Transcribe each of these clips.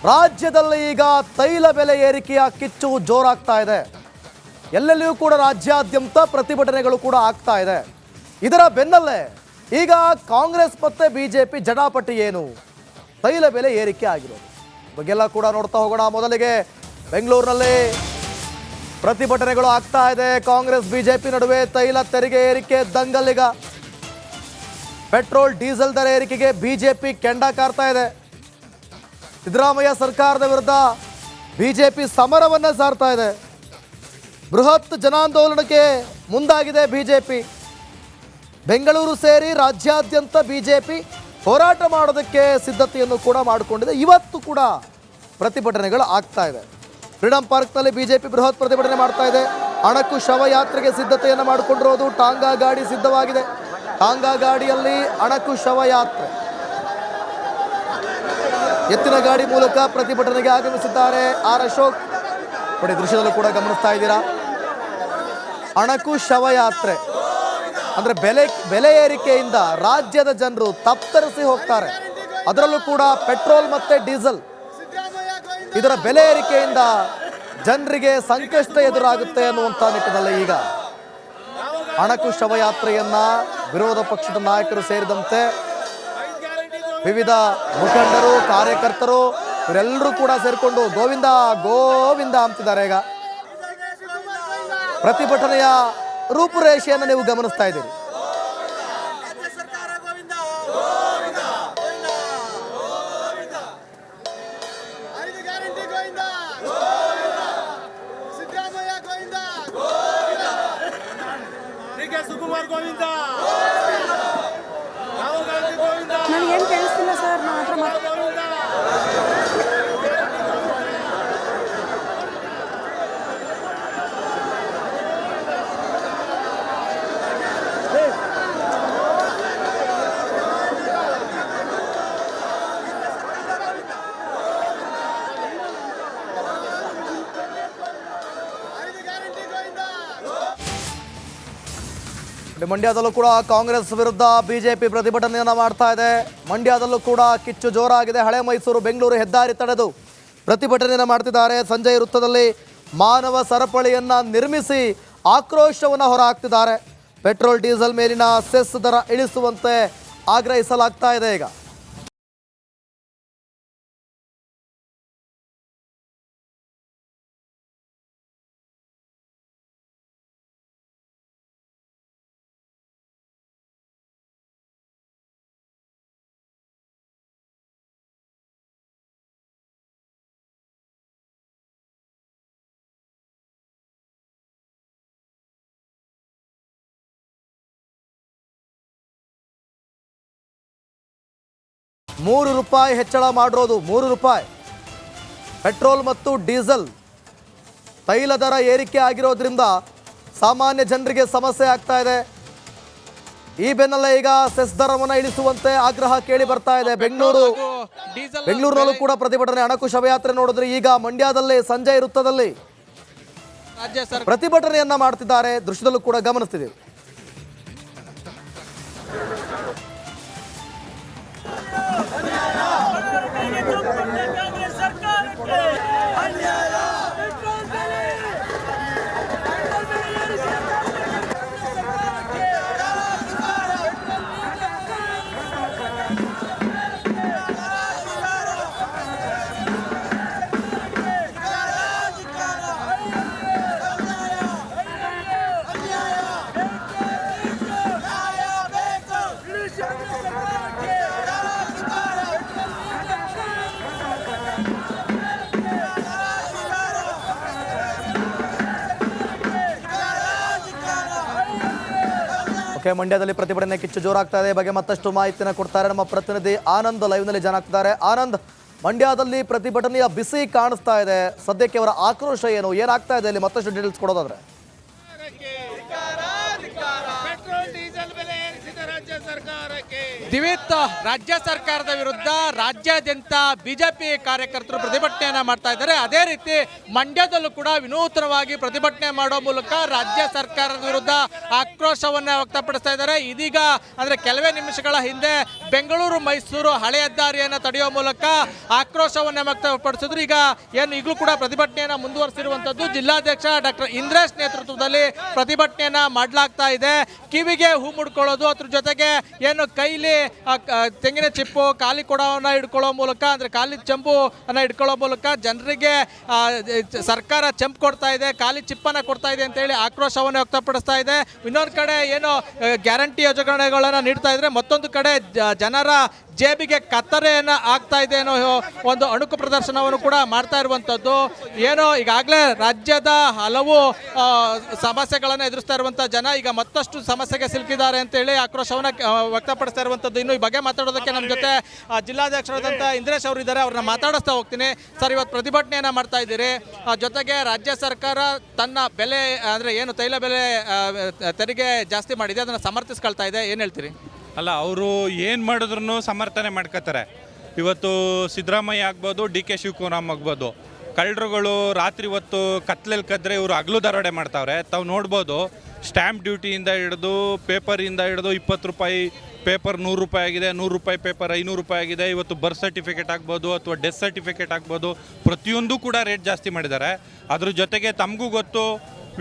ರಾಜ್ಯದಲ್ಲಿ ಈಗ ತೈಲ ಬೆಲೆ ಏರಿಕೆಯ ಕಿಚ್ಚು ಜೋರಾಗ್ತಾ ಇದೆ. ಎಲ್ಲೆಲ್ಲಿಯೂ ಕೂಡ ರಾಜ್ಯಾದ್ಯಂತ ಪ್ರತಿಭಟನೆಗಳು ಕೂಡ ಆಗ್ತಾ ಇದೆ. ಇದರ ಬೆನ್ನಲ್ಲೇ ಈಗ ಕಾಂಗ್ರೆಸ್ ಮತ್ತೆ ಬಿಜೆಪಿ ಜಟಾಪಟಿ ಏನು, ತೈಲ ಬೆಲೆ ಏರಿಕೆ ಆಗಿರೋದು ಬಗ್ಗೆಲ್ಲ ಕೂಡ ನೋಡ್ತಾ ಹೋಗೋಣ. ಮೊದಲಿಗೆ ಬೆಂಗಳೂರಿನಲ್ಲಿ ಪ್ರತಿಭಟನೆಗಳು ಆಗ್ತಾ ಇದೆ. ಕಾಂಗ್ರೆಸ್ ಬಿಜೆಪಿ ನಡುವೆ ತೈಲ ತೆರಿಗೆ ಏರಿಕೆ ದಂಗಲ್ಲಿಗ. ಪೆಟ್ರೋಲ್ ಡೀಸೆಲ್ ದರ ಏರಿಕೆಗೆ ಬಿಜೆಪಿ ಕೆಂಡ ಕಾರ್ತಾ ಇದೆ. ಸಿದ್ದರಾಮಯ್ಯ ಸರ್ಕಾರದ ವಿರುದ್ಧ ಬಿಜೆಪಿ ಸಮರವನ್ನ ಸಾರ್ತಾ ಇದೆ. ಬೃಹತ್ ಜನಾಂದೋಲನಕ್ಕೆ ಮುಂದಾಗಿದೆ ಬಿಜೆಪಿ. ಬೆಂಗಳೂರು ಸೇರಿ ರಾಜ್ಯಾದ್ಯಂತ ಬಿಜೆಪಿ ಹೋರಾಟ ಮಾಡೋದಕ್ಕೆ ಸಿದ್ಧತೆಯನ್ನು ಕೂಡ ಮಾಡಿಕೊಂಡಿದೆ. ಇವತ್ತು ಕೂಡ ಪ್ರತಿಭಟನೆಗಳು ಆಗ್ತಾ ಇದೆ. ಫ್ರೀಡಂ ಪಾರ್ಕ್ನಲ್ಲಿ ಬಿಜೆಪಿ ಬೃಹತ್ ಪ್ರತಿಭಟನೆ ಮಾಡ್ತಾ ಇದೆ. ಅಣಕು ಶವಯಾತ್ರೆಗೆ ಸಿದ್ಧತೆಯನ್ನು ಮಾಡಿಕೊಂಡಿರೋದು. ಟಾಂಗಾ ಗಾಡಿ ಸಿದ್ಧವಾಗಿದೆ. ಟಾಂಗಾ ಗಾಡಿಯಲ್ಲಿ ಅಣಕು ಶವಯಾತ್ರೆ, ಎತ್ತಿನ ಗಾಡಿ ಮೂಲಕ ಪ್ರತಿಭಟನೆಗೆ ಆಗಮಿಸಿದ್ದಾರೆ ಆರ್ ಅಶೋಕ್. ನೋಡಿ, ದೃಶ್ಯದಲ್ಲೂ ಕೂಡ ಗಮನಿಸ್ತಾ ಇದ್ದೀರಾ. ಅಣಕು ಶವಯಾತ್ರೆ ಅಂದ್ರೆ ಬೆಲೆ ಏರಿಕೆಯಿಂದ ರಾಜ್ಯದ ಜನರು ತತ್ತರಿಸಿ ಹೋಗ್ತಾರೆ. ಅದರಲ್ಲೂ ಕೂಡ ಪೆಟ್ರೋಲ್ ಮತ್ತೆ ಡೀಸೆಲ್ ಇದರ ಬೆಲೆ ಏರಿಕೆಯಿಂದ ಜನರಿಗೆ ಸಂಕಷ್ಟ ಎದುರಾಗುತ್ತೆ ಅನ್ನುವಂಥ ನಿಟ್ಟಿನಲ್ಲಿ ಈಗ ಅಣಕು ಶವಯಾತ್ರೆಯನ್ನ ವಿರೋಧ ಪಕ್ಷದ ನಾಯಕರು ಸೇರಿದಂತೆ ವಿವಿಧ ಮುಖಂಡರು, ಕಾರ್ಯಕರ್ತರು ಇವರೆಲ್ಲರೂ ಕೂಡ ಸೇರಿಕೊಂಡು ಗೋವಿಂದ ಗೋವಿಂದ ಅಂತಿದ್ದಾರೆ. ಈಗ ಪ್ರತಿಭಟನೆಯ ರೂಪುರೇಷೆಯನ್ನು ನೀವು ಗಮನಿಸ್ತಾ ಇದ್ದೀರಿ. ನನಗೇನು ಕೇಳಿಸ್ತಿಲ್ಲ ಸರ್, ಮಾತ್ರ ಮಂಡ್ಯದಲ್ಲೂ ಕೂಡ ಕಾಂಗ್ರೆಸ್ ವಿರುದ್ಧ ಬಿಜೆಪಿ ಪ್ರತಿಭಟನೆಯನ್ನ ಮಾಡ್ತಾ ಇದೆ. ಮಂಡ್ಯದಲ್ಲೂ ಕೂಡ ಕಿಚ್ಚು ಜೋರಾಗಿದೆ. ಹಳೆ ಮೈಸೂರು ಬೆಂಗಳೂರು ಹೆದ್ದಾರಿ ತಡೆದು ಪ್ರತಿಭಟನೆಯನ್ನ ಮಾಡ್ತಿದ್ದಾರೆ. ಸಂಜಯ್ ವೃತ್ತದಲ್ಲಿ ಮಾನವ ಸರಪಳಿಯನ್ನ ನಿರ್ಮಿಸಿ ಆಕ್ರೋಶವನ್ನು ಹೊರಹಾಕ್ತಿದ್ದಾರೆ. ಪೆಟ್ರೋಲ್ ಡೀಸೆಲ್ ಮೇಲಿನ ಸೆಸ್ ದರ ಇಳಿಸುವಂತೆ ಆಗ್ರಹಿಸಲಾಗ್ತಾ ಇದೆ. ಈಗ ₹3 ಹೆಚ್ಚಳ ಮಾಡಿರೋದು. ₹3 ಪೆಟ್ರೋಲ್ ಮತ್ತು ಡೀಸೆಲ್ ತೈಲ ದರ ಏರಿಕೆ ಆಗಿರೋದ್ರಿಂದ ಸಾಮಾನ್ಯ ಜನರಿಗೆ ಸಮಸ್ಯೆ ಆಗ್ತಾ ಇದೆ. ಈ ಬೆನ್ನಲ್ಲೇ ಈಗ ಸೆಸ್ ದರವನ್ನು ಇಳಿಸುವಂತೆ ಆಗ್ರಹ ಕೇಳಿ ಬರ್ತಾ ಇದೆ. ಬೆಂಗಳೂರಿನಲ್ಲೂ ಕೂಡ ಪ್ರತಿಭಟನೆ. ಅಣಕು ಶವಯಾತ್ರೆ ನೋಡಿದ್ರೆ ಈಗ ಮಂಡ್ಯದಲ್ಲಿ ಸಂಜಯ್ ವೃತ್ತದಲ್ಲಿ ಪ್ರತಿಭಟನೆಯನ್ನ ಮಾಡ್ತಿದ್ದಾರೆ. ದೃಶ್ಯದಲ್ಲೂ ಕೂಡ ಗಮನಿಸ್ತಿದ್ದೀವಿ. ಮಂಡ್ಯದಲ್ಲಿ ಪ್ರತಿಭಟನೆ ಕಿಚ್ಚು ಜೋರಾಗ್ತಾ ಇದೆ. ಬಗ್ಗೆ ಮತ್ತಷ್ಟು ಮಾಹಿತಿಯನ್ನು ಕೊಡ್ತಾರೆ ನಮ್ಮ ಪ್ರತಿನಿಧಿ ಆನಂದ್. ಲೈವ್ನಲ್ಲಿ ಜನ ಆಗ್ತಿದ್ದಾರೆ. ಆನಂದ್, ಮಂಡ್ಯದಲ್ಲಿ ಪ್ರತಿಭಟನೆಯ ಬಿಸಿ ಕಾಣಿಸ್ತಾ ಇದೆ. ಸದ್ಯಕ್ಕೆ ಅವರ ಆಕ್ರೋಶ ಏನು, ಏನಾಗ್ತಾ ಇದೆ ಅಲ್ಲಿ, ಮತ್ತಷ್ಟು ಡೀಟೇಲ್ಸ್ ಕೊಡೋದಾದ್ರೆ? ಪೆಟ್ರೋಲ್ ಡೀಸೆಲ್ ಬೆಲೆ ಏರಿಸಿದ ರಾಜ್ಯ ಸರ್ಕಾರಕ್ಕೆ ದಿವಿತ್, ರಾಜ್ಯ ಸರ್ಕಾರದ ವಿರುದ್ಧ ರಾಜ್ಯಾದ್ಯಂತ ಬಿಜೆಪಿ ಕಾರ್ಯಕರ್ತರು ಪ್ರತಿಭಟನೆಯನ್ನ ಮಾಡ್ತಾ ಇದ್ದಾರೆ. ಅದೇ ರೀತಿ ಮಂಡ್ಯದಲ್ಲೂ ಕೂಡ ವಿನೂತನವಾಗಿ ಪ್ರತಿಭಟನೆ ಮಾಡೋ ಮೂಲಕ ರಾಜ್ಯ ಸರ್ಕಾರದ ವಿರುದ್ಧ ಆಕ್ರೋಶವನ್ನ ವ್ಯಕ್ತಪಡಿಸ್ತಾ ಇದ್ದಾರೆ. ಇದೀಗ ಅಂದ್ರೆ ಕೆಲವೇ ನಿಮಿಷಗಳ ಹಿಂದೆ ಬೆಂಗಳೂರು ಮೈಸೂರು ಹಳೆ ಹೆದ್ದಾರಿಯನ್ನು ತಡೆಯುವ ಮೂಲಕ ಆಕ್ರೋಶವನ್ನ ವ್ಯಕ್ತಪಡಿಸಿದ್ರು. ಈಗಲೂ ಕೂಡ ಪ್ರತಿಭಟನೆಯನ್ನ ಮುಂದುವರಿಸಿರುವಂತದ್ದು. ಜಿಲ್ಲಾಧ್ಯಕ್ಷ ಡಾಕ್ಟರ್ ಇಂದ್ರೇಶ್ ನೇತೃತ್ವದಲ್ಲಿ ಪ್ರತಿಭಟನೆಯನ್ನ ಮಾಡಲಾಗ್ತಾ ಇದೆ. ಕಿವಿಗೆ ಹೂ ಮುಡ್ಕೊಳ್ಳೋದು, ಅದ್ರ ಜೊತೆಗೆ ಏನು ಕೈಲಿ ತೆಂಗಿನ ಚಿಪ್ಪು, ಖಾಲಿ ಕೊಡವನ್ನ ಹಿಡ್ಕೊಳ್ಳೋ ಮೂಲಕ, ಅಂದ್ರೆ ಖಾಲಿ ಚೆಂಬು ಅನ್ನ ಹಿಡ್ಕೊಳ್ಳೋ ಮೂಲಕ ಜನರಿಗೆ ಸರ್ಕಾರ ಚೆಂಪು ಕೊಡ್ತಾ ಇದೆ, ಖಾಲಿ ಚಿಪ್ಪನ್ನ ಕೊಡ್ತಾ ಇದೆ ಅಂತ ಹೇಳಿ ಆಕ್ರೋಶವನ್ನು ವ್ಯಕ್ತಪಡಿಸ್ತಾ ಇದೆ. ಇನ್ನೊಂದು ಕಡೆ ಏನು ಗ್ಯಾರಂಟಿ ಯೋಜನೆಗಳನ್ನ ನೀಡ್ತಾ ಇದ್ರೆ, ಮತ್ತೊಂದು ಕಡೆ ಜನರ ಜೇಬಿಗೆ ಕತ್ತರೆಯನ್ನ ಆಗ್ತಾ ಇದೆ ಅನ್ನೋ ಒಂದು ಅಣುಕು ಪ್ರದರ್ಶನವನ್ನು ಕೂಡ ಮಾಡ್ತಾ ಇರುವಂತದ್ದು. ಏನೋ ಈಗಾಗಲೇ ರಾಜ್ಯದ ಹಲವು ಸಮಸ್ಯೆಗಳನ್ನು ಎದುರಿಸ್ತಾ ಇರುವಂತ ಜನ ಈಗ ಮತ್ತಷ್ಟು ಸಮಸ್ಯೆಗೆ ಸಿಲುಕಿದ್ದಾರೆ ಅಂತ ಹೇಳಿ ಆಕ್ರೋಶವನ್ನ ವ್ಯಕ್ತಪಡಿಸ್ತಾ ಇರುವಂತದ್ದು. ಇನ್ನು ಈ ಬಗ್ಗೆ ಮಾತಾಡೋದಕ್ಕೆ ನಮ್ಮ ಜೊತೆ ಜಿಲ್ಲಾಧ್ಯಕ್ಷರಾದಂಥ ಇಂದ್ರೇಶ್ ಅವರು ಇದ್ದಾರೆ. ಅವ್ರನ್ನ ಮಾತಾಡಿಸ್ತಾ ಹೋಗ್ತೀನಿ. ಸರ್, ಇವತ್ತು ಪ್ರತಿಭಟನೆಯನ್ನ ಮಾಡ್ತಾ ಇದ್ದೀರಿ, ಜೊತೆಗೆ ರಾಜ್ಯ ಸರ್ಕಾರ ತನ್ನ ಬೆಲೆ ಅಂದ್ರೆ ಏನು ತೈಲ ಬೆಲೆ ತೆರಿಗೆ ಜಾಸ್ತಿ ಮಾಡಿದೆ ಅದನ್ನ ಸಮರ್ಥಿಸ್ಕೊಳ್ತಾ ಇದೆ, ಏನ್ ಹೇಳ್ತೀರಿ? ಅಲ್ಲ, ಅವರು ಏನು ಮಾಡಿದ್ರು ಸಮರ್ಥನೆ ಮಾಡ್ಕೋತಾರೆ. ಇವತ್ತು ಸಿದ್ದರಾಮಯ್ಯ ಆಗ್ಬೋದು, ಡಿ ಕೆ ಶಿವಕುಮಾರ್ ಆಗ್ಬೋದು, ಕಳ್ಳರುಗಳು ರಾತ್ರಿ ಹೊತ್ತು ಕತ್ಲೆಲ್ಲಿ ಕದ್ರೆ ಇವರು ಹಗಲು ದರೋಡೆ ಮಾಡ್ತಾವ್ರೆ. ತಾವು ನೋಡ್ಬೋದು, ಸ್ಟ್ಯಾಂಪ್ ಡ್ಯೂಟಿಯಿಂದ ಹಿಡಿದು ಪೇಪರಿಂದ ಹಿಡಿದು 20 ರೂಪಾಯಿ ಪೇಪರ್ 100 ರೂಪಾಯಿ ಆಗಿದೆ, 100 ರೂಪಾಯಿ ಪೇಪರ್ 500 ರೂಪಾಯಿ ಆಗಿದೆ. ಇವತ್ತು ಬರ್ತ್ ಸರ್ಟಿಫಿಕೇಟ್ ಆಗ್ಬೋದು ಅಥವಾ ಡೆತ್ ಸರ್ಟಿಫಿಕೇಟ್ ಆಗ್ಬೋದು, ಪ್ರತಿಯೊಂದು ಕೂಡ ರೇಟ್ ಜಾಸ್ತಿ ಮಾಡಿದ್ದಾರೆ. ಅದ್ರ ಜೊತೆಗೆ ತಮಗೂ ಗೊತ್ತು,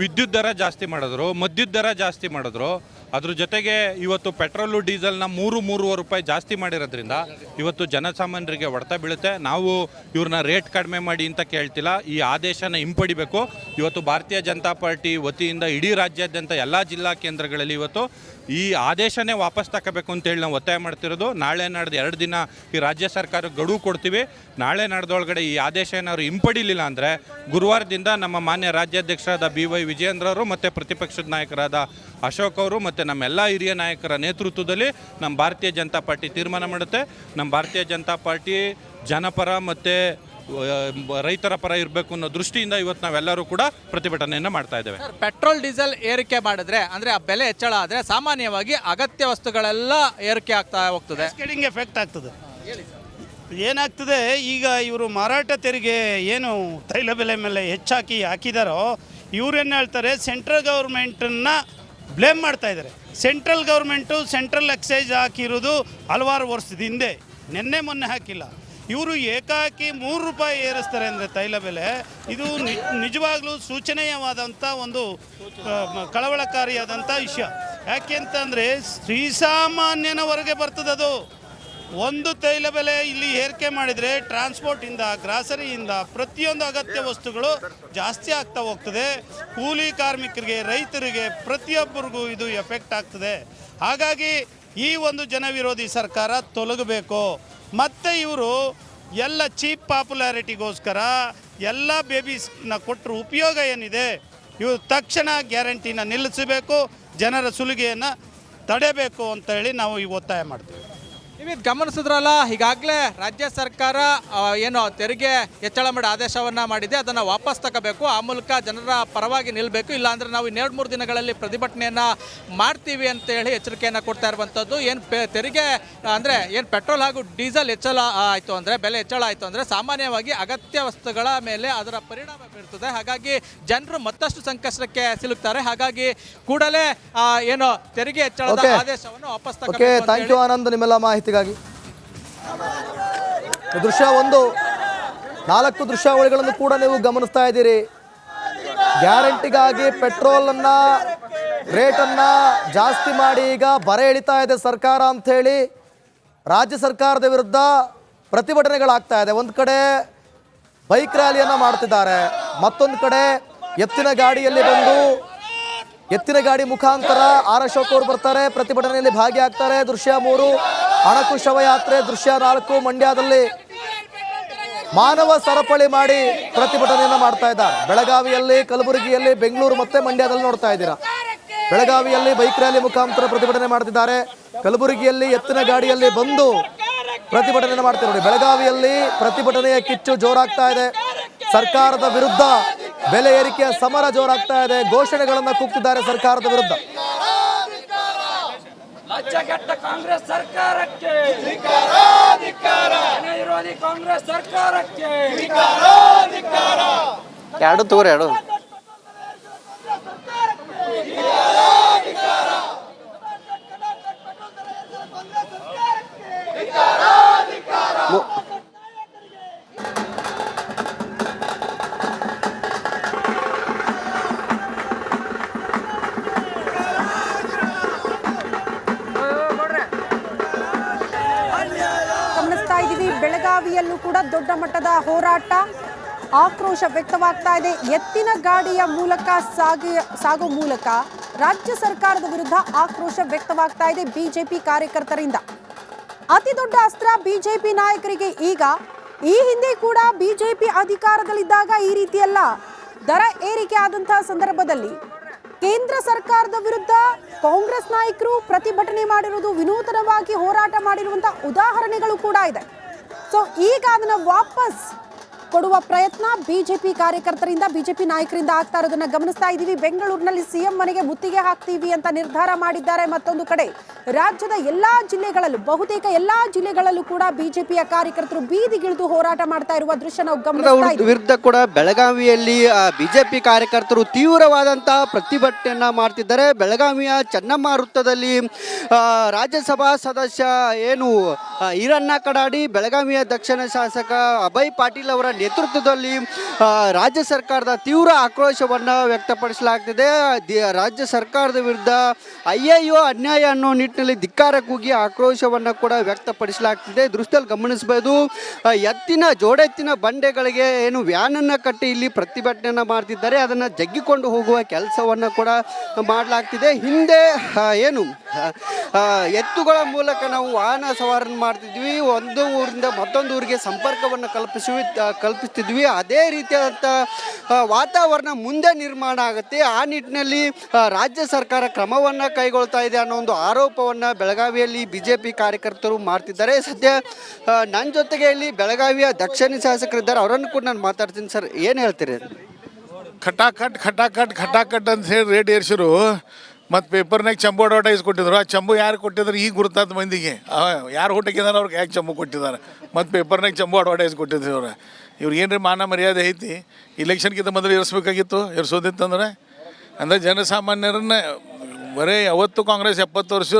ವಿದ್ಯುತ್ ದರ ಜಾಸ್ತಿ ಮಾಡಿದ್ರು, ಮದ್ಯದ ದರ ಜಾಸ್ತಿ ಮಾಡಿದ್ರು. ಅದ್ರ ಜೊತೆಗೆ ಇವತ್ತು ಪೆಟ್ರೋಲು ಡೀಸೆಲ್ನ 3-3.5 ರೂಪಾಯಿ ಜಾಸ್ತಿ ಮಾಡಿರೋದ್ರಿಂದ ಇವತ್ತು ಜನಸಾಮಾನ್ಯರಿಗೆ ಹೊಡೆತ ಬೀಳುತ್ತೆ. ನಾವು ಇವ್ರನ್ನ ರೇಟ್ ಕಡಿಮೆ ಮಾಡಿ ಅಂತ ಕೇಳ್ತಿಲ್ಲ, ಈ ಆದೇಶನ ಹಿಂಪಡಿಬೇಕು. ಇವತ್ತು ಭಾರತೀಯ ಜನತಾ ಪಾರ್ಟಿ ವತಿಯಿಂದ ಇಡೀ ರಾಜ್ಯಾದ್ಯಂತ ಎಲ್ಲ ಜಿಲ್ಲಾ ಕೇಂದ್ರಗಳಲ್ಲಿ ಇವತ್ತು ಈ ಆದೇಶನೇ ವಾಪಸ್ ತಗೋಬೇಕು ಅಂತೇಳಿ ನಾವು ಒತ್ತಾಯ ಮಾಡ್ತಿರೋದು. ನಾಳೆ ನಾಡ್ದು 2 ದಿನ ಈ ರಾಜ್ಯ ಸರ್ಕಾರಕ್ಕೆ ಗಡುವು ಕೊಡ್ತೀವಿ. ನಾಳೆ ನಾಡ್ದೊಳಗಡೆ ಈ ಆದೇಶ ಏನಾದ್ರು ಹಿಂಪಡಿಲಿಲ್ಲ ಅಂದರೆ ಗುರುವಾರದಿಂದ ನಮ್ಮ ಮಾನ್ಯ ರಾಜ್ಯಾಧ್ಯಕ್ಷರಾದ BY ವಿಜಯೇಂದ್ರ ಅವರು ಮತ್ತು ಪ್ರತಿಪಕ್ಷದ ನಾಯಕರಾದ ಅಶೋಕ್ ಅವರು ಮತ್ತು ನಮ್ಮೆಲ್ಲ ಹಿರಿಯ ನಾಯಕರ ನೇತೃತ್ವದಲ್ಲಿ ನಮ್ಮ ಭಾರತೀಯ ಜನತಾ ಪಾರ್ಟಿ ತೀರ್ಮಾನ ಮಾಡುತ್ತೆ. ನಮ್ಮ ಭಾರತೀಯ ಜನತಾ ಪಾರ್ಟಿ ಜನಪರ ಮತ್ತು ರೈತರ ಪರ ಇರಬೇಕು ಅನ್ನೋ ದೃಷ್ಟಿಯಿಂದ ಇವತ್ತು ನಾವೆಲ್ಲರೂ ಕೂಡ ಪ್ರತಿಭಟನೆಯನ್ನು ಮಾಡ್ತಾ ಇದ್ದೇವೆ. ಪೆಟ್ರೋಲ್ ಡೀಸೆಲ್ ಏರಿಕೆ ಮಾಡಿದ್ರೆ ಅಂದ್ರೆ ಆ ಬೆಲೆ ಹೆಚ್ಚಳ ಆದರೆ ಸಾಮಾನ್ಯವಾಗಿ ಅಗತ್ಯ ವಸ್ತುಗಳೆಲ್ಲ ಏರಿಕೆ ಆಗ್ತಾ ಹೋಗ್ತದೆ, ಕ್ಯಾಸ್ಕೇಡಿಂಗ್ ಎಫೆಕ್ಟ್ ಆಗ್ತದೆ. ಏನಾಗ್ತದೆ, ಈಗ ಇವರು ಮಾರಾಟ ತೆರಿಗೆ ಏನು ತೈಲ ಬೆಲೆ ಮೇಲೆ ಹಾಕಿದಾರೋ, ಇವರೇನು ಹೇಳ್ತಾರೆ, ಸೆಂಟ್ರಲ್ ಗೌರ್ಮೆಂಟನ್ನು ಬ್ಲೇಮ್ ಮಾಡ್ತಾ ಇದ್ದಾರೆ. ಸೆಂಟ್ರಲ್ ಗೌರ್ಮೆಂಟು ಸೆಂಟ್ರಲ್ ಎಕ್ಸೈಸ್ ಹಾಕಿರೋದು ಹಲವಾರು ವರ್ಷದ ಹಿಂದೆ, ನಿನ್ನೆ ಮೊನ್ನೆ ಹಾಕಿಲ್ಲ. ಇವರು ಏಕಾಕಿ 3 ರೂಪಾಯಿ ಏರಿಸ್ತಾರೆ ಅಂದರೆ ತೈಲ ಬೆಲೆ, ಇದು ನಿಜವಾಗ್ಲೂ ಸೂಚನೀಯವಾದಂಥ ಒಂದು ಕಳವಳಕಾರಿಯಾದಂಥ ವಿಷಯ. ಯಾಕೆಂತಂದರೆ ಶ್ರೀಸಾಮಾನ್ಯನವರೆಗೆ ಬರ್ತದದು. ಒಂದು ತೈಲ ಬೆಲೆ ಇಲ್ಲಿ ಏರಿಕೆ ಮಾಡಿದರೆ ಟ್ರಾನ್ಸ್ಪೋರ್ಟಿಂದ, ಗ್ರಾಸರಿಯಿಂದ ಪ್ರತಿಯೊಂದು ಅಗತ್ಯ ವಸ್ತುಗಳು ಜಾಸ್ತಿ ಆಗ್ತಾ ಹೋಗ್ತದೆ. ಕೂಲಿ ಕಾರ್ಮಿಕರಿಗೆ, ರೈತರಿಗೆ, ಪ್ರತಿಯೊಬ್ಬರಿಗೂ ಇದು ಎಫೆಕ್ಟ್ ಆಗ್ತದೆ. ಹಾಗಾಗಿ ಈ ಒಂದು ಜನವಿರೋಧಿ ಸರ್ಕಾರ ತೊಲಗಬೇಕು. ಮತ್ತು ಇವರು ಎಲ್ಲ ಚೀಪ್ ಪಾಪ್ಯುಲಾರಿಟಿಗೋಸ್ಕರ ಎಲ್ಲ ಬೇಬೀಸ್ನ ಕೊಟ್ಟರು ಉಪಯೋಗ ಏನಿದೆ, ಇವರು ತಕ್ಷಣ ಗ್ಯಾರಂಟಿನ ನಿಲ್ಲಿಸಬೇಕು, ಜನರ ಸುಲಿಗೆಯನ್ನು ತಡೆಯಬೇಕು ಅಂತ ಹೇಳಿ ನಾವು ಈ ಒತ್ತಾಯ ಮಾಡ್ತೀವಿ. ನೀವು ಗಮನಿಸಿದ್ರಲ್ಲ, ಈಗಾಗಲೇ ರಾಜ್ಯ ಸರ್ಕಾರ ಏನು ತೆರಿಗೆ ಹೆಚ್ಚಳ ಮಾಡಿ ಆದೇಶವನ್ನು ಮಾಡಿದೆ, ಅದನ್ನು ವಾಪಸ್ ತಗೋಬೇಕು, ಆ ಮೂಲಕ ಜನರ ಪರವಾಗಿ ನಿಲ್ಲಬೇಕು. ಇಲ್ಲಾಂದರೆ ನಾವು 2-3 ದಿನಗಳಲ್ಲಿ ಪ್ರತಿಭಟನೆಯನ್ನು ಮಾಡ್ತೀವಿ ಅಂತೇಳಿ ಎಚ್ಚರಿಕೆಯನ್ನು ಕೊಡ್ತಾ ಇರುವಂಥದ್ದು. ಏನು ತೆರಿಗೆ ಅಂದರೆ ಏನು ಪೆಟ್ರೋಲ್ ಹಾಗೂ ಡೀಸೆಲ್ ಹೆಚ್ಚಳ ಆಯಿತು ಅಂದರೆ, ಬೆಲೆ ಹೆಚ್ಚಳ ಆಯಿತು ಅಂದರೆ ಸಾಮಾನ್ಯವಾಗಿ ಅಗತ್ಯ ವಸ್ತುಗಳ ಮೇಲೆ ಅದರ ಪರಿಣಾಮ ಬೀರ್ತದೆ. ಹಾಗಾಗಿ ಜನರು ಮತ್ತಷ್ಟು ಸಂಕಷ್ಟಕ್ಕೆ ಸಿಲುಕ್ತಾರೆ. ಹಾಗಾಗಿ ಕೂಡಲೇ ಏನು ತೆರಿಗೆ ಹೆಚ್ಚಳದ ಆದೇಶವನ್ನು ವಾಪಸ್ ತಗೋಬೇಕು. ಥ್ಯಾಂಕ್ ಯು ಆನಂದ್, ನಿಮ್ಮೆಲ್ಲ ಮಾಹಿತಿಗಾಗಿ. ದೃಶ್ಯ 1, 4 ದೃಶ್ಯಾವಳಿಗಳನ್ನು ಕೂಡ ನೀವು ಗಮನಿಸ್ತಾ ಇದ್ದೀರಿ. ಗ್ಯಾರಂಟಿಗಾಗಿ ಪೆಟ್ರೋಲನ್ನ ರೇಟನ್ನ ಜಾಸ್ತಿ ಮಾಡಿ ಈಗ ಬರೆ ಎಳಿತಾ ಇದೆ ಸರ್ಕಾರ ಅಂಥೇಳಿ ರಾಜ್ಯ ಸರ್ಕಾರದ ವಿರುದ್ಧ ಪ್ರತಿಭಟನೆಗಳಾಗ್ತಾ ಇದೆ. ಒಂದು ಕಡೆ ಬೈಕ್ ರ್ಯಾಲಿಯನ್ನು ಮಾಡ್ತಿದ್ದಾರೆ, ಮತ್ತೊಂದು ಕಡೆ ಎತ್ತಿನ ಗಾಡಿಯಲ್ಲಿ ಬಂದು ಎತ್ತಿನ ಗಾಡಿ ಮುಖಾಂತರ ಆರ್ ಅಶೋಕ್ ಅವರು ಬರ್ತಾರೆ, ಪ್ರತಿಭಟನೆಯಲ್ಲಿ ಭಾಗಿಯಾಗ್ತಾರೆ. ದೃಶ್ಯ 3 ಅಣಕು ಶವಯಾತ್ರೆ. ದೃಶ್ಯ 4 ಮಂಡ್ಯದಲ್ಲಿ ಮಾನವ ಸರಪಳಿ ಮಾಡಿ ಪ್ರತಿಭಟನೆಯನ್ನು ಮಾಡ್ತಾ ಇದ್ದಾರೆ. ಬೆಳಗಾವಿಯಲ್ಲಿ, ಕಲಬುರಗಿಯಲ್ಲಿ, ಬೆಂಗಳೂರು ಮತ್ತೆ ಮಂಡ್ಯದಲ್ಲಿ ನೋಡ್ತಾ ಇದ್ದೀರಾ. ಬೆಳಗಾವಿಯಲ್ಲಿ ಬೈಕ್ ರ್ಯಾಲಿ ಮುಖಾಂತರ ಪ್ರತಿಭಟನೆ ಮಾಡ್ತಿದ್ದಾರೆ, ಕಲಬುರಗಿಯಲ್ಲಿ ಎತ್ತಿನ ಗಾಡಿಯಲ್ಲಿ ಬಂದು ಪ್ರತಿಭಟನೆ ಮಾಡ್ತಾರೆ. ನೋಡಿ, ಬೆಳಗಾವಿಯಲ್ಲಿ ಪ್ರತಿಭಟನೆಯ ಕಿಚ್ಚು ಜೋರಾಗ್ತಾ ಇದೆ. ಸರ್ಕಾರದ ವಿರುದ್ಧ ಬೆಲೆ ಏರಿಕೆಯ ಸಮರ ಜೋರಾಗ್ತಾ ಇದೆ. ಘೋಷಣೆಗಳನ್ನು ಕೂಗ್ತಿದ್ದಾರೆ ಸರ್ಕಾರದ ವಿರುದ್ಧ. ರಾಜ್ಯಘಟ್ಟ ಕಾಂಗ್ರೆಸ್ ಸರ್ಕಾರಕ್ಕೆ ಜನ ವಿರೋಧಿ ಕಾಂಗ್ರೆಸ್ ಸರ್ಕಾರಕ್ಕೆ ಎರಡು ತಗೋರಿ ಎರಡು ಗಮನಿಸ್ತಾ ಇದ್ದೀವಿ, ಬೆಳಗಾವಿಯಲ್ಲೂ ಕೂಡ ದೊಡ್ಡ ಮಟ್ಟದ ಹೋರಾಟ, ಆಕ್ರೋಶ ವ್ಯಕ್ತವಾಗ್ತಾ ಇದೆ. ಎತ್ತಿನ ಗಾಡಿಯ ಮೂಲಕ ಸಾಗೋ ಮೂಲಕ ರಾಜ್ಯ ಸರ್ಕಾರದ ವಿರುದ್ಧ ಆಕ್ರೋಶ ವ್ಯಕ್ತವಾಗ್ತಾ ಇದೆ ಬಿಜೆಪಿ ಕಾರ್ಯಕರ್ತರಿಂದ. ಅತಿ ದೊಡ್ಡ ಅಸ್ತ್ರ ಬಿಜೆಪಿ ನಾಯಕರಿಗೆ ಈಗ. ಈ ಹಿಂದೆ ಕೂಡ ಬಿಜೆಪಿ ಅಧಿಕಾರದಲ್ಲಿದ್ದಾಗ ಈ ರೀತಿಯಲ್ಲ ದರ ಏರಿಕೆ ಆದಂತಹ ಸಂದರ್ಭದಲ್ಲಿ ಕೇಂದ್ರ ಸರ್ಕಾರದ ವಿರುದ್ಧ ಕಾಂಗ್ರೆಸ್ ನಾಯಕರು ಪ್ರತಿಭಟನೆ ಮಾಡಿರುವುದು, ವಿನೂತನವಾಗಿ ಹೋರಾಟ ಮಾಡಿರುವಂತಹ ಉದಾಹರಣೆಗಳು ಕೂಡ ಇದೆ. ಸೊ ಈಗ ಅದನ್ನ ವಾಪಸ್ ಕೊಡುವ ಪ್ರಯತ್ನ ಬಿಜೆಪಿ ಕಾರ್ಯಕರ್ತರಿಂದ, ಬಿಜೆಪಿ ನಾಯಕರಿಂದ ಆಗ್ತಾ ಇರೋದನ್ನ ಗಮನಿಸ್ತಾ ಇದ್ದೀವಿ. ಬೆಂಗಳೂರಿನಲ್ಲಿ ಸಿಎಂ ಮನೆಗೆ ಮುತ್ತಿಗೆ ಹಾಕ್ತೀವಿ ಅಂತ ನಿರ್ಧಾರ ಮಾಡಿದ್ದಾರೆ. ಮತ್ತೊಂದು ಕಡೆ ರಾಜ್ಯದ ಎಲ್ಲಾ ಜಿಲ್ಲೆಗಳಲ್ಲೂ, ಬಹುತೇಕ ಎಲ್ಲಾ ಜಿಲ್ಲೆಗಳಲ್ಲೂ ಕೂಡ ಬಿಜೆಪಿಯ ಕಾರ್ಯಕರ್ತರು ಬೀದಿಗಿಳಿದು ಹೋರಾಟ ಮಾಡ್ತಾ ಇರುವ ದೃಶ್ಯ ನಾವು ಗಮನಿಸ್ತಾ ಇದ್ದೀವಿ. ವಿರುದ್ಧ ಕೂಡ ಬೆಳಗಾವಿಯಲ್ಲಿ ಬಿಜೆಪಿ ಕಾರ್ಯಕರ್ತರು ತೀವ್ರವಾದಂತಹ ಪ್ರತಿಭಟನೆಯನ್ನ ಮಾಡ್ತಿದ್ದಾರೆ. ಬೆಳಗಾವಿಯ ಚೆನ್ನಮ್ಮ ವೃತ್ತದಲ್ಲಿ ರಾಜ್ಯಸಭಾ ಸದಸ್ಯ ಏನು ಈರಣ್ಣ ಕಡಾಡಿ, ಬೆಳಗಾವಿಯ ದಕ್ಷಿಣ ಶಾಸಕ ಅಭಯ್ ಪಾಟೀಲ್ ಅವರ ನೇತೃತ್ವದಲ್ಲಿ ರಾಜ್ಯ ಸರ್ಕಾರದ ತೀವ್ರ ಆಕ್ರೋಶವನ್ನು ವ್ಯಕ್ತಪಡಿಸಲಾಗ್ತಿದೆ. ರಾಜ್ಯ ಸರ್ಕಾರದ ವಿರುದ್ಧ ಅಯ್ಯಯ್ಯೋ ಅನ್ಯಾಯ ಅನ್ನೋ ನಿಟ್ಟಿನಲ್ಲಿ ಧಿಕ್ಕಾರ ಕೂಗಿ ಆಕ್ರೋಶವನ್ನು ಕೂಡ ವ್ಯಕ್ತಪಡಿಸಲಾಗ್ತಿದೆ. ದೃಶ್ಯದಲ್ಲಿ ಗಮನಿಸಬಹುದು, ಜೋಡೆತ್ತಿನ ಬಂಡೆಗಳಿಗೆ ಏನು ವ್ಯಾನನ್ನು ಕಟ್ಟಿ ಇಲ್ಲಿ ಪ್ರತಿಭಟನೆಯನ್ನು ಮಾಡ್ತಿದ್ದಾರೆ. ಅದನ್ನು ಜಗ್ಗಿಕೊಂಡು ಹೋಗುವ ಕೆಲಸವನ್ನು ಕೂಡ ಮಾಡಲಾಗ್ತಿದೆ. ಹಿಂದೆ ಏನು ಎತ್ತುಗಳ ಮೂಲಕ ನಾವು ವಾಹನ ಸವಾರನ್ನು ಮಾಡ್ತಿದ್ವಿ, ಒಂದು ಊರಿಂದ ಮತ್ತೊಂದು ಊರಿಗೆ ಸಂಪರ್ಕವನ್ನು ಕಲ್ಪಿಸ್ತಿದ್ವಿ. ಅದೇ ರೀತಿಯಾದಂಥ ವಾತಾವರಣ ಮುಂದೆ ನಿರ್ಮಾಣ ಆಗುತ್ತೆ. ಆ ನಿಟ್ಟಿನಲ್ಲಿ ರಾಜ್ಯ ಸರ್ಕಾರ ಕ್ರಮವನ್ನು ಕೈಗೊಳ್ತಾ ಇದೆ ಅನ್ನೋ ಒಂದು ಆರೋಪವನ್ನು ಬೆಳಗಾವಿಯಲ್ಲಿ ಬಿಜೆಪಿ ಕಾರ್ಯಕರ್ತರು ಮಾಡ್ತಿದ್ದಾರೆ. ಸದ್ಯ ನನ್ನ ಜೊತೆಗೆ ಇಲ್ಲಿ ಬೆಳಗಾವಿಯ ದಕ್ಷಿಣ ಶಾಸಕರಿದ್ದಾರೆ, ಅವರನ್ನು ಕೂಡ ನಾನು ಮಾತಾಡ್ತೀನಿ. ಸರ್, ಏನು ಹೇಳ್ತೀರಿ? ಖಟಾಕಟ್ ಅಂತ ಹೇಳಿ ರೇಟ್ ಏರ್ಸಿರು. ಮತ್ತು ಪೇಪರ್ನಾಗ ಚಂಬು ಅಡ್ವರ್ಟೈಸ್ ಕೊಟ್ಟಿದ್ರು. ಆ ಚಂಬು ಯಾರು ಕೊಟ್ಟಿದ್ರು ಈಗ ಗುರುತಾದ ಮಂದಿಗೆ, ಯಾರು ಹುಟ್ಟಕ್ಕಿದಾರೆ ಅವ್ರಿಗೆ ಯಾಕೆ ಚಂಬು ಕೊಟ್ಟಿದ್ದಾರೆ. ಮತ್ತು ಪೇಪರ್ನಾಗ ಚಂಬು ಅಡ್ವರ್ಟೈಸ್ ಕೊಟ್ಟಿದ್ರು. ಇವ್ರಿಗೆ ಏನ್ರಿ ಮಾನ ಮರ್ಯಾದೆ ಐತಿ? ಇಲೆಕ್ಷನ್ಗಿಂತ ಮೊದಲು ಏರಿಸ್ಬೇಕಾಗಿತ್ತು, ಏರಿಸೋದಿತ್ತಂದ್ರೆ ಅಂದರೆ ಜನಸಾಮಾನ್ಯರನ್ನ ಬರೀ ಯಾವತ್ತು ಕಾಂಗ್ರೆಸ್ 70 ವರ್ಷ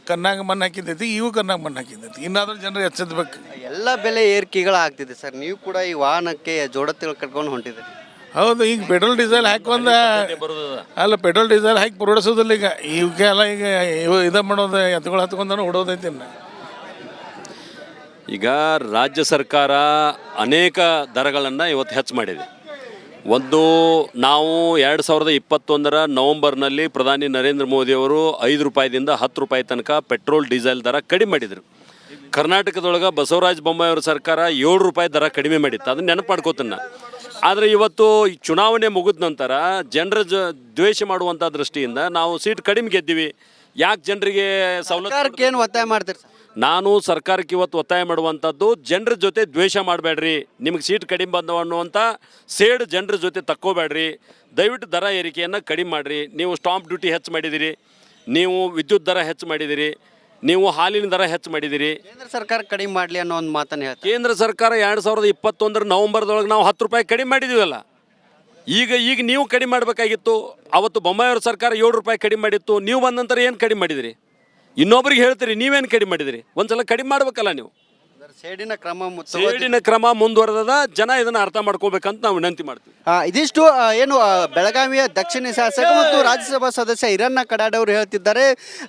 ಕನ್ನಾಗ ಮಣ್ಣು ಹಾಕಿದ್ದೈತಿ, ಇವು ಕನ್ನಾಗ ಮಣ್ಣು ಹಾಕಿದ್ದೈತಿ. ಇನ್ನಾದರೂ ಜನರು ಎಚ್ಚೆತ್ತಬೇಕು. ಎಲ್ಲ ಬೆಲೆ ಏರಿಕೆಗಳಾಗ್ತಿದೆ ಸರ್. ನೀವು ಕೂಡ ಈ ವಾಹನಕ್ಕೆ ಜೋಡತ್ತಿಗಳು ಕಟ್ಕೊಂಡು ಹೊಂಟಿದ್ದೀರಿ. ಹೌದು, ಈಗ ಪೆಟ್ರೋಲ್ ಡೀಸೆಲ್ ಹಾಕಿ ಪೆಟ್ರೋಲ್ ಡೀಸೆಲ್ ಹಾಕಿ ಪುರೋಡಿಸೋದಿಲ್ಲ. ಈಗ ಇವಕ್ಕೆಲ್ಲ ಈಗ ಇದು ಮಾಡೋದು, ಎತ್ತುಗಳು ಹತ್ಕೊಂಡು ಹೊಡೋದೈತಿ. ಈಗ ರಾಜ್ಯ ಸರ್ಕಾರ ಅನೇಕ ದರಗಳನ್ನು ಇವತ್ತು ಹೆಚ್ಚು ಮಾಡಿದೆ. ಒಂದು, ನಾವು 2021 ನವಂಬರ್ನಲ್ಲಿ ಪ್ರಧಾನಿ ನರೇಂದ್ರ ಮೋದಿಯವರು 5 ರೂಪಾಯಿದಿಂದ 10 ರೂಪಾಯಿ ತನಕ ಪೆಟ್ರೋಲ್ ಡೀಸೆಲ್ ದರ ಕಡಿಮೆ ಮಾಡಿದರು. ಕರ್ನಾಟಕದೊಳಗೆ ಬಸವರಾಜ ಬೊಮ್ಮಾಯಿ ಅವರ ಸರ್ಕಾರ 7 ರೂಪಾಯಿ ದರ ಕಡಿಮೆ ಮಾಡಿತ್ತು. ಅದನ್ನು ನೆನಪು ಮಾಡ್ಕೋತನ್ನ. ಆದರೆ ಇವತ್ತು ಚುನಾವಣೆ ಮುಗಿದ ನಂತರ ಜನರ ದ್ವೇಷ ಮಾಡುವಂಥ ದೃಷ್ಟಿಯಿಂದ ನಾವು ಸೀಟ್ ಕಡಿಮೆ ಗೆದ್ದೀವಿ. ಯಾಕೆ ಜನರಿಗೆ ಸವಲತ್ತು ಏನು ಒತ್ತಾಯ ಮಾಡ್ತೀರಿ? ನಾನು ಸರ್ಕಾರಕ್ಕೆ ಇವತ್ತು ಒತ್ತಾಯ ಮಾಡುವಂಥದ್ದು, ಜನರ ಜೊತೆ ದ್ವೇಷ ಮಾಡಬೇಡ್ರಿ, ನಿಮಗೆ ಸೀಟ್ ಕಡಿಮೆ ಬಂದವು ಅನ್ನುವಂಥ ಸೇಡ್ ಜನರ ಜೊತೆ ತಕ್ಕೋಬೇಡ್ರಿ. ದಯವಿಟ್ಟು ದರ ಏರಿಕೆಯನ್ನು ಕಡಿಮೆ ಮಾಡಿರಿ. ನೀವು ಸ್ಟಾಂಪ್ ಡ್ಯೂಟಿ ಹೆಚ್ಚು ಮಾಡಿದಿರಿ, ನೀವು ವಿದ್ಯುತ್ ದರ ಹೆಚ್ಚು ಮಾಡಿದಿರಿ, ನೀವು ಹಾಲಿನ ದರ ಹೆಚ್ಚು ಮಾಡಿದಿರಿ. ಕೇಂದ್ರ ಸರ್ಕಾರ ಕಡಿಮೆ ಮಾಡಲಿ ಅನ್ನೋ ಒಂದು ಮಾತನ್ನು ಹೇಳ್ತಾರೆ. ಕೇಂದ್ರ ಸರ್ಕಾರ 2021 ನವಂಬರ್ದೊಳಗೆ ನಾವು 10 ರೂಪಾಯಿ ಕಡಿಮೆ ಮಾಡಿದ್ದೀವಲ್ಲ. ಈಗ ನೀವು ಕಡಿಮೆ ಮಾಡಬೇಕಾಗಿತ್ತು. ಅವತ್ತು ಬೊಮ್ಮಾಯಿಯವ್ರ ಸರ್ಕಾರ 7 ರೂಪಾಯಿ ಕಡಿಮೆ ಮಾಡಿತ್ತು. ನೀವು ಬಂದ ನಂತರ ಏನು ಕಡಿಮೆ ಮಾಡಿದಿರಿ? ಇನ್ನೊಬ್ರಿಗೆ ಹೇಳ್ತೀರಿ ನೀವೇನು ಕಡಿಮೆ ಮಾಡಿದಿರಿ? ಒಂದ್ಸಲ ಕಡಿಮೆ ಮಾಡ್ಬೇಕಲ್ಲ ನೀವು. ಸೇಡಿನ ಕ್ರಮ ಮುಂದುವರೆದ ಜನ ಇದನ್ನು ಅರ್ಥ ಮಾಡ್ಕೋಬೇಕಂತ ನಾವು ವಿನಂತಿ ಮಾಡ್ತೀವಿ. ಇದಿಷ್ಟು ಏನು ಬೆಳಗಾವಿಯ ದಕ್ಷಿಣ ಶಾಸಕ ಮತ್ತು ರಾಜ್ಯಸಭಾ ಸದಸ್ಯ ಈರಣ್ಣ ಕಡಾಡಿ ಅವರು ಹೇಳ್ತಿದ್ದಾರೆ.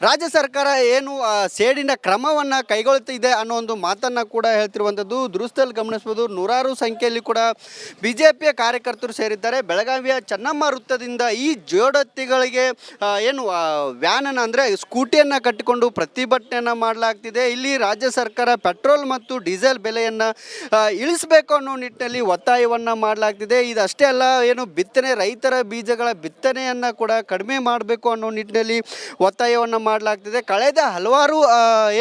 ರಾಜ್ಯ ಸರ್ಕಾರ ಏನು ಸೇಡಿನ ಕ್ರಮವನ್ನು ಕೈಗೊಳ್ತಿದೆ ಅನ್ನೋ ಒಂದು ಮಾತನ್ನು ಕೂಡ ಹೇಳ್ತಿರುವಂಥದ್ದು ದೃಶ್ಯದಲ್ಲಿ ಗಮನಿಸ್ಬೋದು. ನೂರಾರು ಸಂಖ್ಯೆಯಲ್ಲಿ ಕೂಡ ಬಿಜೆಪಿಯ ಕಾರ್ಯಕರ್ತರು ಸೇರಿದ್ದಾರೆ. ಬೆಳಗಾವಿಯ ಚೆನ್ನಮ್ಮ ವೃತ್ತದಿಂದ ಈ ಜೋಡತ್ತಿಗಳಿಗೆ ಏನು ವ್ಯಾನನ್ನು ಅಂದರೆ ಸ್ಕೂಟಿಯನ್ನು ಕಟ್ಟಿಕೊಂಡು ಪ್ರತಿಭಟನೆಯನ್ನು ಮಾಡಲಾಗ್ತಿದೆ. ಇಲ್ಲಿ ರಾಜ್ಯ ಸರ್ಕಾರ ಪೆಟ್ರೋಲ್ ಮತ್ತು ಡೀಸೆಲ್ ಬೆಲೆಯನ್ನು ಇಳಿಸಬೇಕು ಅನ್ನೋ ನಿಟ್ಟಿನಲ್ಲಿ ಒತ್ತಾಯವನ್ನು ಮಾಡಲಾಗ್ತಿದೆ. ಇದಷ್ಟೇ ಅಲ್ಲ, ಏನು ಬಿತ್ತನೆ ರೈತರ ಬೀಜಗಳ ಬಿತ್ತನೆಯನ್ನು ಕೂಡ ಕಡಿಮೆ ಮಾಡಬೇಕು ಅನ್ನೋ ನಿಟ್ಟಿನಲ್ಲಿ ಒತ್ತಾಯವನ್ನು ಮಾಡಲಾಗ್ತಿದೆ. ಕಳೆದ ಹಲವಾರು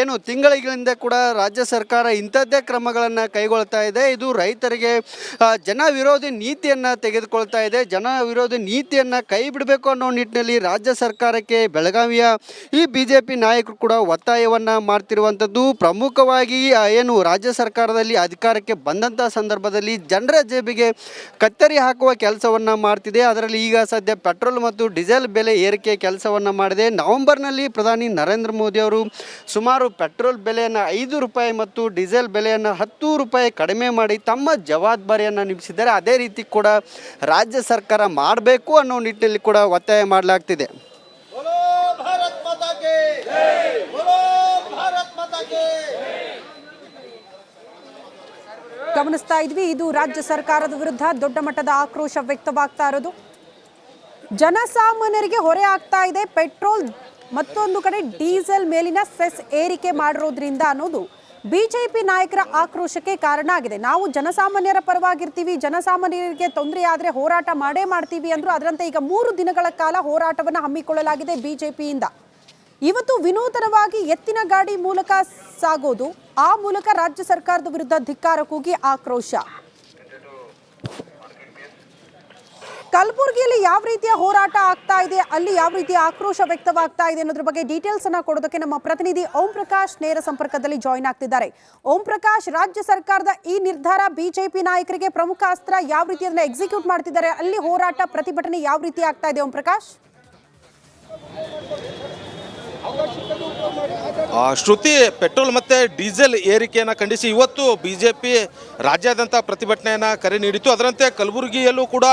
ಏನು ತಿಂಗಳಿಂದ ಕೂಡ ರಾಜ್ಯ ಸರ್ಕಾರ ಇಂಥದ್ದೇ ಕ್ರಮಗಳನ್ನು ಕೈಗೊಳ್ತಾ ಇದೆ. ಇದು ರೈತರಿಗೆ ಜನ ವಿರೋಧಿ ನೀತಿಯನ್ನು ತೆಗೆದುಕೊಳ್ತಾ ಇದೆ. ಜನ ವಿರೋಧಿ ನೀತಿಯನ್ನು ಕೈ ಬಿಡಬೇಕು ಅನ್ನೋ ನಿಟ್ಟಿನಲ್ಲಿ ರಾಜ್ಯ ಸರ್ಕಾರಕ್ಕೆ ಬೆಳಗಾವಿಯ ಈ BJP ನಾಯಕರು ಕೂಡ ಒತ್ತಾಯವನ್ನು ಮಾಡ್ತಿರುವಂಥದ್ದು. ಪ್ರಮುಖವಾಗಿ ಏನು ರಾಜ್ಯ ಸರ್ಕಾರದಲ್ಲಿ ಅಧಿಕಾರಕ್ಕೆ ಬಂದಂಥ ಸಂದರ್ಭದಲ್ಲಿ ಜನರ ಜೇಬಿಗೆ ಕತ್ತರಿ ಹಾಕುವ ಕೆಲಸವನ್ನು ಮಾಡ್ತಿದೆ. ಅದರಲ್ಲಿ ಈಗ ಸದ್ಯ ಪೆಟ್ರೋಲ್ ಮತ್ತು ಡೀಸೆಲ್ ಬೆಲೆ ಏರಿಕೆ ಕೆಲಸವನ್ನು ಮಾಡಿದೆ. ನವೆಂಬರ್ನಲ್ಲಿ ಪ್ರಧಾನಿ ನರೇಂದ್ರ ಮೋದಿ ಅವರು ಸುಮಾರು ಪೆಟ್ರೋಲ್ ಬೆಲೆಯನ್ನು 5 ರೂಪಾಯಿ ಮತ್ತು ಡೀಸೆಲ್ ಬೆಲೆಯನ್ನು 10 ರೂಪಾಯಿ ಕಡಿಮೆ ಮಾಡಿ ತಮ್ಮ ಜವಾಬ್ದಾರಿಯನ್ನು ನಿಭಾಯಿಸಿದ್ದಾರೆ. ಅದೇ ರೀತಿ ಕೂಡ ರಾಜ್ಯ ಸರ್ಕಾರ ಮಾಡಬೇಕು ಅನ್ನೋ ನಿಟ್ಟಿನಲ್ಲಿ ಕೂಡ ಒತ್ತಾಯ ಮಾಡಲಾಗ್ತಿದೆ. ಗಮನಿಸ್ತಾ ಇದ್ವಿ, ಇದು ರಾಜ್ಯ ಸರ್ಕಾರದ ವಿರುದ್ಧ ದೊಡ್ಡ ಮಟ್ಟದ ಆಕ್ರೋಶ ವ್ಯಕ್ತವಾಗ್ತಾ ಇರೋದು. ಜನಸಾಮಾನ್ಯರಿಗೆ ಹೊರೆ ಆಗ್ತಾ ಇದೆ ಪೆಟ್ರೋಲ್, ಮತ್ತೊಂದು ಕಡೆ ಡೀಸೆಲ್ ಮೇಲಿನ ಸೆಸ್ ಏರಿಕೆ ಮಾಡಿರೋದ್ರಿಂದ ಅನ್ನೋದು ಬಿಜೆಪಿ ನಾಯಕರ ಆಕ್ರೋಶಕ್ಕೆ ಕಾರಣ ಆಗಿದೆ. ನಾವು ಜನಸಾಮಾನ್ಯರ ಪರವಾಗಿರ್ತೀವಿ, ಜನಸಾಮಾನ್ಯರಿಗೆ ತೊಂದರೆ ಆದರೆ ಹೋರಾಟ ಮಾಡೇ ಮಾಡ್ತೀವಿ ಅಂದ್ರು. ಅದರಂತೆ ಈಗ 3 ದಿನಗಳ ಕಾಲ ಹೋರಾಟವನ್ನು ಹಮ್ಮಿಕೊಳ್ಳಲಾಗಿದೆ ಬಿಜೆಪಿಯಿಂದ. ಇವತ್ತು ವಿನೂತನವಾಗಿ ಎತ್ತಿನ ಗಾಡಿ ಮೂಲಕ ಸಾಗೋದು, ಆ ಮೂಲಕ ರಾಜ್ಯ ಸರ್ಕಾರದ ವಿರುದ್ಧ ಧಿಕ್ಕಾರ ಕೂಗಿ ಆಕ್ರೋಶ. ಕಲಬುರಗಿಯಲ್ಲಿ ಯಾವ ರೀತಿಯ ಹೋರಾಟ ಆಗ್ತಾ ಇದೆ, ಅಲ್ಲಿ ಯಾವ ರೀತಿಯ ಆಕ್ರೋಶ ವ್ಯಕ್ತವಾಗ್ತಾ ಇದೆ ಅನ್ನೋದ್ರ ಬಗ್ಗೆ ಡೀಟೇಲ್ಸ್ ಅನ್ನ ಕೊಡೋದಕ್ಕೆ ನಮ್ಮ ಪ್ರತಿನಿಧಿ ಓಂ ಪ್ರಕಾಶ್ ನೇರ ಸಂಪರ್ಕದಲ್ಲಿ ಜಾಯಿನ್ ಆಗ್ತಿದ್ದಾರೆ. ಓಂ ಪ್ರಕಾಶ್, ರಾಜ್ಯ ಸರ್ಕಾರದ ಈ ನಿರ್ಧಾರ ಬಿಜೆಪಿ ನಾಯಕರಿಗೆ ಪ್ರಮುಖ ಅಸ್ತ್ರ, ಯಾವ ರೀತಿ ಅದನ್ನ ಎಕ್ಸಿಕ್ಯೂಟ್ ಮಾಡ್ತಿದ್ದಾರೆ, ಅಲ್ಲಿ ಹೋರಾಟ ಪ್ರತಿಭಟನೆ ಯಾವ ರೀತಿ ಆಗ್ತಾ ಇದೆ ಓಂ ಪ್ರಕಾಶ್? ಶ್ರುತಿ, ಪೆಟ್ರೋಲ್ ಮತ್ತು ಡೀಸೆಲ್ ಏರಿಕೆಯನ್ನು ಖಂಡಿಸಿ ಇವತ್ತು BJP ರಾಜ್ಯಾದ್ಯಂತ ಪ್ರತಿಭಟನೆಯನ್ನು ಕರೆ ನೀಡಿತು. ಅದರಂತೆ ಕಲಬುರಗಿಯಲ್ಲೂ ಕೂಡ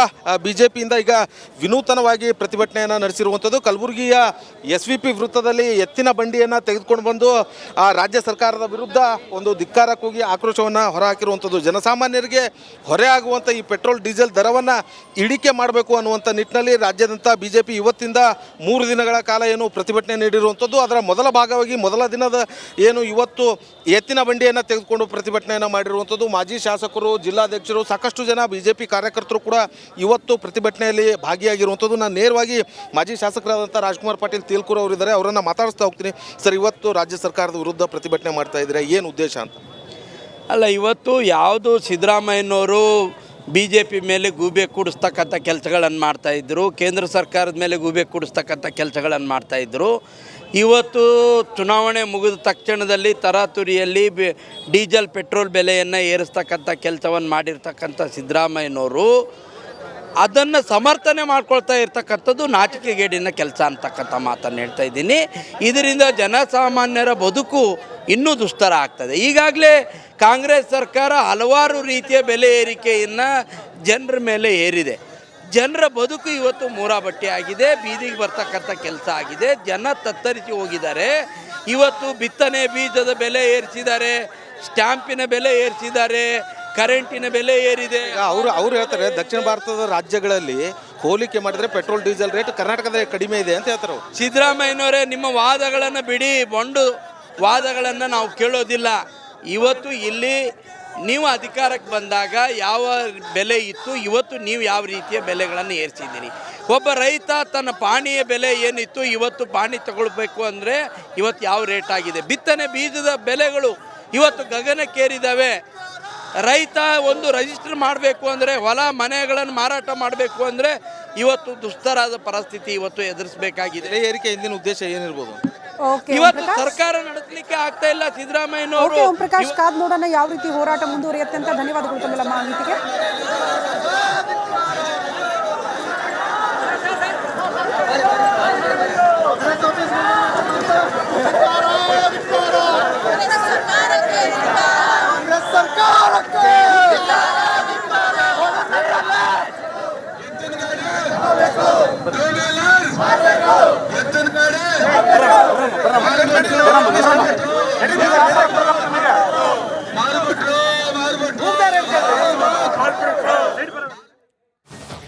BJPಯಿಂದ ಈಗ ವಿನೂತನವಾಗಿ ಪ್ರತಿಭಟನೆಯನ್ನು ನಡೆಸಿರುವಂಥದ್ದು. ಕಲಬುರಗಿಯ SVP ವೃತ್ತದಲ್ಲಿ ಎತ್ತಿನ ಬಂಡಿಯನ್ನು ತೆಗೆದುಕೊಂಡು ಬಂದು ರಾಜ್ಯ ಸರ್ಕಾರದ ವಿರುದ್ಧ ಒಂದು ಧಿಕ್ಕಾರ ಕೂಗಿ ಆಕ್ರೋಶವನ್ನು ಹೊರಹಾಕಿರುವಂಥದ್ದು. ಜನಸಾಮಾನ್ಯರಿಗೆ ಹೊರೆ ಆಗುವಂಥ ಈ ಪೆಟ್ರೋಲ್ ಡೀಸೆಲ್ ದರವನ್ನು ಇಳಿಕೆ ಮಾಡಬೇಕು ಅನ್ನುವಂಥ ನಿಟ್ಟಿನಲ್ಲಿ ರಾಜ್ಯಾದ್ಯಂತ BJP ಇವತ್ತಿಂದ 3 ದಿನಗಳ ಕಾಲ ಏನು ಪ್ರತಿಭಟನೆ ನೀಡಿರುವಂಥದ್ದು. ಅದರ ಮೊದಲ ಭಾಗವಾಗಿ ಮೊದಲ ದಿನದ ಏನು ಇವತ್ತು ಎತ್ತಿನ ಬಂಡಿಯನ್ನು ತೆಗೆದುಕೊಂಡು ಪ್ರತಿಭಟನೆಯನ್ನು ಮಾಡಿರುವಂಥದ್ದು. ಮಾಜಿ ಶಾಸಕರು, ಜಿಲ್ಲಾಧ್ಯಕ್ಷರು, ಸಾಕಷ್ಟು ಜನ BJP ಕಾರ್ಯಕರ್ತರು ಕೂಡ ಇವತ್ತು ಪ್ರತಿಭಟನೆಯಲ್ಲಿ ಭಾಗಿಯಾಗಿರುವಂಥದ್ದು. ನಾನು ನೇರವಾಗಿ ಮಾಜಿ ಶಾಸಕರಾದಂಥ ರಾಜ್ಕುಮಾರ್ ಪಾಟೀಲ್ ತೇಲ್ಕೂರ್ ಅವರಿದ್ದಾರೆ, ಅವರನ್ನು ಮಾತಾಡಿಸ್ತಾ ಹೋಗ್ತೀನಿ. ಸರ್, ಇವತ್ತು ರಾಜ್ಯ ಸರ್ಕಾರದ ವಿರುದ್ಧ ಪ್ರತಿಭಟನೆ ಮಾಡ್ತಾ ಇದ್ದೀರಾ, ಏನು ಉದ್ದೇಶ ಅಂತ? ಅಲ್ಲ, ಇವತ್ತು ಯಾವುದು ಸಿದ್ದರಾಮಯ್ಯನವರು BJP ಮೇಲೆ ಗೂಬೆ ಕೂಡಿಸ್ತಕ್ಕಂಥ ಕೆಲಸಗಳನ್ನು ಮಾಡ್ತಾಯಿದ್ರು, ಕೇಂದ್ರ ಸರ್ಕಾರದ ಮೇಲೆ ಗೂಬೆ ಕೂಡಿಸ್ತಕ್ಕಂಥ ಕೆಲಸಗಳನ್ನು ಮಾಡ್ತಾಯಿದ್ರು. ಇವತ್ತು ಚುನಾವಣೆ ಮುಗಿದ ತಕ್ಷಣದಲ್ಲಿ ತರಾತುರಿಯಲ್ಲಿ ಡೀಸೆಲ್ ಪೆಟ್ರೋಲ್ ಬೆಲೆಯನ್ನು ಏರಿಸ್ತಕ್ಕಂಥ ಕೆಲಸವನ್ನು ಮಾಡಿರ್ತಕ್ಕಂಥ ಸಿದ್ದರಾಮಯ್ಯನವರು ಅದನ್ನು ಸಮರ್ಥನೆ ಮಾಡ್ಕೊಳ್ತಾ ಇರ್ತಕ್ಕಂಥದ್ದು ನಾಚಿಕೆಗೇಡಿನ ಕೆಲಸ ಅಂತಕ್ಕಂಥ ಮಾತನ್ನು ಹೇಳ್ತಾ ಇದ್ದೀನಿ. ಇದರಿಂದ ಜನಸಾಮಾನ್ಯರ ಬದುಕು ಇನ್ನೂ ದುಸ್ತರ ಆಗ್ತದೆ. ಈಗಾಗಲೇ ಕಾಂಗ್ರೆಸ್ ಸರ್ಕಾರ ಹಲವಾರು ರೀತಿಯ ಬೆಲೆ ಏರಿಕೆಯನ್ನು ಜನರ ಮೇಲೆ ಏರಿದೆ. ಜನರ ಬದುಕು ಇವತ್ತು ಮೂರಾಬಟ್ಟೆ ಆಗಿದೆ, ಬೀದಿಗೆ ಬರ್ತಕ್ಕಂಥ ಕೆಲಸ ಆಗಿದೆ. ಜನ ತತ್ತರಿಸಿ ಹೋಗಿದ್ದಾರೆ. ಇವತ್ತು ಬಿತ್ತನೆ ಬೀಜದ ಬೆಲೆ ಏರಿಸಿದ್ದಾರೆ, ಸ್ಟ್ಯಾಂಪಿನ ಬೆಲೆ ಏರಿಸಿದ್ದಾರೆ, ಕರೆಂಟಿನ ಬೆಲೆ ಏರಿದೆ. ಅವರು ಹೇಳ್ತಾರೆ ದಕ್ಷಿಣ ಭಾರತದ ರಾಜ್ಯಗಳಲ್ಲಿ ಹೋಲಿಕೆ ಮಾಡಿದ್ರೆ ಪೆಟ್ರೋಲ್ ಡೀಸೆಲ್ ರೇಟ್ ಕರ್ನಾಟಕದ ಕಡಿಮೆ ಇದೆ ಅಂತ ಹೇಳ್ತಾರೆ. ಸಿದ್ದರಾಮಯ್ಯನವರೇ, ನಿಮ್ಮ ವಾದಗಳನ್ನು ಬಿಡಿ, ಬಂಡು ವಾದಗಳನ್ನು ನಾವು ಕೇಳೋದಿಲ್ಲ. ಇವತ್ತು ಇಲ್ಲಿ ನೀವು ಅಧಿಕಾರಕ್ಕೆ ಬಂದಾಗ ಯಾವ ಬೆಲೆ ಇತ್ತು, ಇವತ್ತು ನೀವು ಯಾವ ರೀತಿಯ ಬೆಲೆಗಳನ್ನು ಏರಿಸಿದ್ದೀರಿ. ಒಬ್ಬ ರೈತ ತನ್ನ ಪಾಣಿಯ ಬೆಲೆ ಏನಿತ್ತು, ಇವತ್ತು ಪಾಣಿ ತಗೊಳ್ಬೇಕು ಅಂದರೆ ಇವತ್ತು ಯಾವ ರೇಟ್ ಆಗಿದೆ. ಬಿತ್ತನೆ ಬೀಜದ ಬೆಲೆಗಳು ಇವತ್ತು ಗಗನಕ್ಕೇರಿದ್ದಾವೆ. ರೈತ ಒಂದು ರಿಜಿಸ್ಟರ್ ಮಾಡಬೇಕು ಅಂದರೆ, ಹೊಲ ಮನೆಗಳನ್ನು ಮಾರಾಟ ಮಾಡಬೇಕು ಅಂದರೆ ಇವತ್ತು ದುಸ್ತರಾದ ಪರಿಸ್ಥಿತಿ ಇವತ್ತು ಎದುರಿಸಬೇಕಾಗಿದೆ. ಏರಿಕೆ ಹಿಂದಿನ ಉದ್ದೇಶ ಏನಿರ್ಬೋದು? ಇವತ್ತು ಸರ್ಕಾರ ನಡೆಸಲಿಕ್ಕೆ ಆಗ್ತಾ ಇಲ್ಲ ಸಿದ್ದರಾಮಯ್ಯನವರು. ಓಂ ಪ್ರಕಾಶ್, ಕಾದ್ ನೋಡೋಣ ಯಾವ ರೀತಿ ಹೋರಾಟ ಮುಂದುವರಿಯುತ್ತೆ ಅಂತ. ಧನ್ಯವಾದಗಳು ತಮ್ಮೆಲ್ಲ ಮಾಹಿತಿಗೆ.